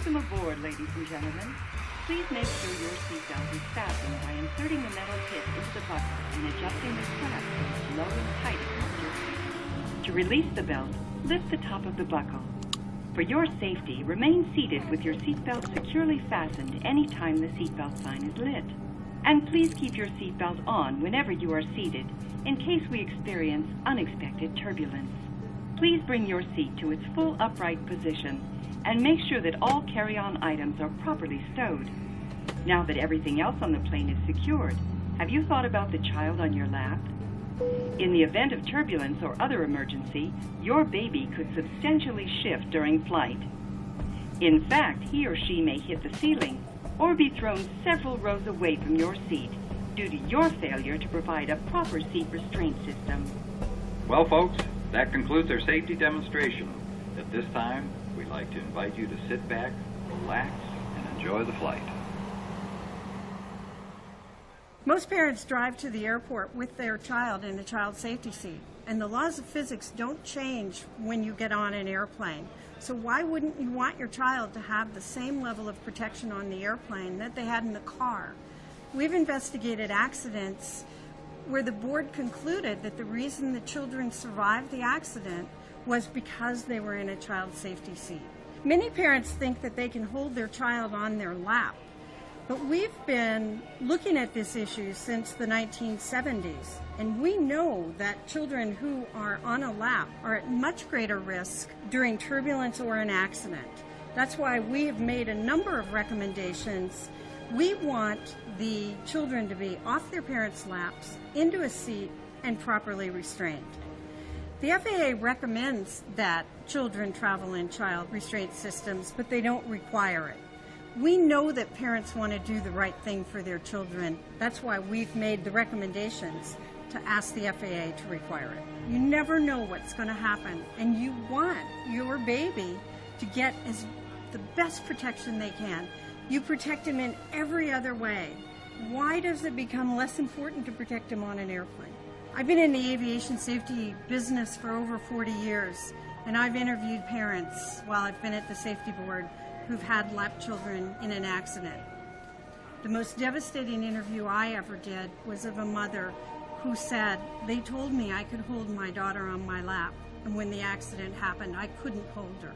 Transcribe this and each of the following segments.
Welcome aboard, ladies and gentlemen. Please make sure your seatbelt is fastened by inserting the metal tip into the buckle and adjusting the strap so it's low and tight across your seat. To release the belt, lift the top of the buckle. For your safety, remain seated with your seatbelt securely fastened any time the seatbelt sign is lit. And please keep your seatbelt on whenever you are seated, in case we experience unexpected turbulence. Please bring your seat to its full upright position and make sure that all carry-on items are properly stowed. Now that everything else on the plane is secured, have you thought about the child on your lap? In the event of turbulence or other emergency, your baby could substantially shift during flight. In fact, he or she may hit the ceiling or be thrown several rows away from your seat due to your failure to provide a proper seat restraint system. Well, folks, that concludes our safety demonstration. At this time, we'd like to invite you to sit back, relax, and enjoy the flight. Most parents drive to the airport with their child in the child safety seat, and the laws of physics don't change when you get on an airplane. So why wouldn't you want your child to have the same level of protection on the airplane that they had in the car? We've investigated accidents where the board concluded that the reason the children survived the accident was because they were in a child safety seat. Many parents think that they can hold their child on their lap, but we've been looking at this issue since the 1970s, and we know that children who are on a lap are at much greater risk during turbulence or an accident. That's why we have made a number of recommendations. We want the children to be off their parents' laps, into a seat, and properly restrained. The FAA recommends that children travel in child restraint systems, but they don't require it. We know that parents want to do the right thing for their children. That's why we've made the recommendations to ask the FAA to require it. You never know what's going to happen, and you want your baby to get the best protection they can. You protect him in every other way. Why does it become less important to protect him on an airplane? I've been in the aviation safety business for over 40 years, and I've interviewed parents while I've been at the safety board who've had lap children in an accident. The most devastating interview I ever did was of a mother who said, they told me I could hold my daughter on my lap, and when the accident happened, I couldn't hold her.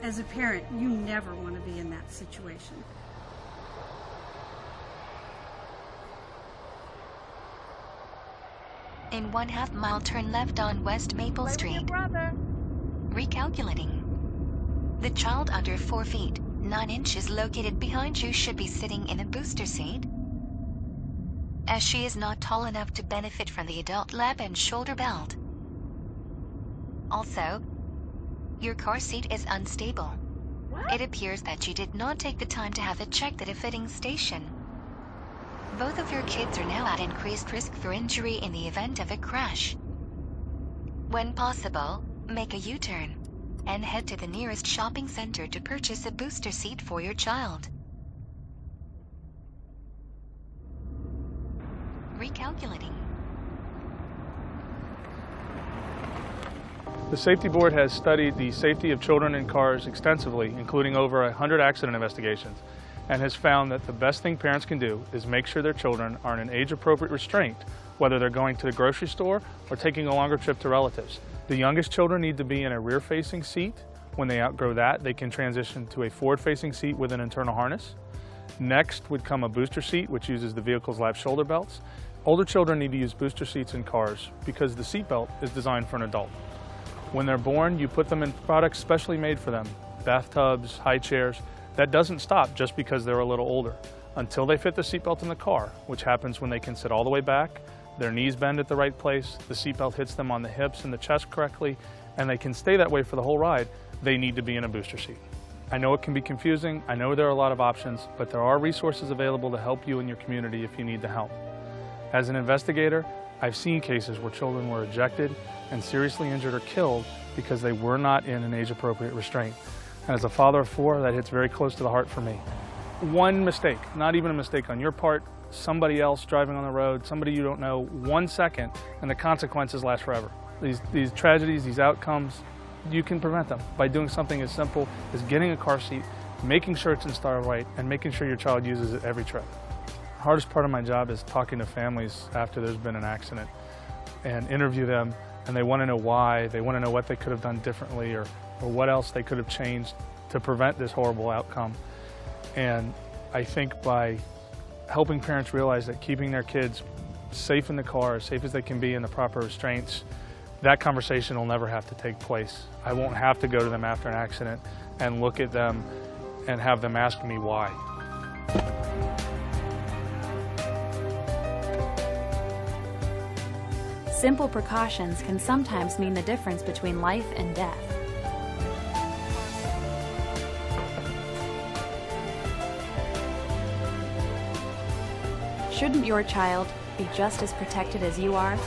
As a parent, you never want to be in that situation. In 1/2 mile, turn left on West Maple Street. Recalculating. The child under 4 feet, 9 inches located behind you should be sitting in a booster seat, as she is not tall enough to benefit from the adult lap and shoulder belt. Also, your car seat is unstable. It appears that you did not take the time to have it checked at a fitting station. Both of your kids are now at increased risk for injury in the event of a crash. When possible, make a U-turn and head to the nearest shopping center to purchase a booster seat for your child. Recalculating. The Safety Board has studied the safety of children in cars extensively, including over 100 accident investigations, and has found that the best thing parents can do is make sure their children are in an age-appropriate restraint, whether they're going to the grocery store or taking a longer trip to relatives. The youngest children need to be in a rear-facing seat. When they outgrow that, they can transition to a forward-facing seat with an internal harness. Next would come a booster seat, which uses the vehicle's lap shoulder belts. Older children need to use booster seats in cars because the seat belt is designed for an adult. When they're born, you put them in products specially made for them, bathtubs, high chairs. That doesn't stop just because they're a little older, until they fit the seatbelt in the car, which happens when they can sit all the way back, their knees bend at the right place, the seatbelt hits them on the hips and the chest correctly, and they can stay that way for the whole ride. They need to be in a booster seat. I know it can be confusing, I know there are a lot of options, but there are resources available to help you and your community if you need the help. As an investigator, I've seen cases where children were ejected and seriously injured or killed because they were not in an age-appropriate restraint. And as a father of 4, that hits very close to the heart for me. One mistake, not even a mistake on your part, somebody else driving on the road, somebody you don't know, 1 second, and the consequences last forever. These tragedies, these outcomes, you can prevent them by doing something as simple as getting a car seat, making sure it's installed right, and making sure your child uses it every trip. The hardest part of my job is talking to families after there's been an accident and interview them, and they want to know why, they want to know what they could have done differently or what else they could have changed to prevent this horrible outcome. And I think by helping parents realize that keeping their kids safe in the car, as safe as they can be in the proper restraints, that conversation will never have to take place. I won't have to go to them after an accident and look at them and have them ask me why. Simple precautions can sometimes mean the difference between life and death. Shouldn't your child be just as protected as you are?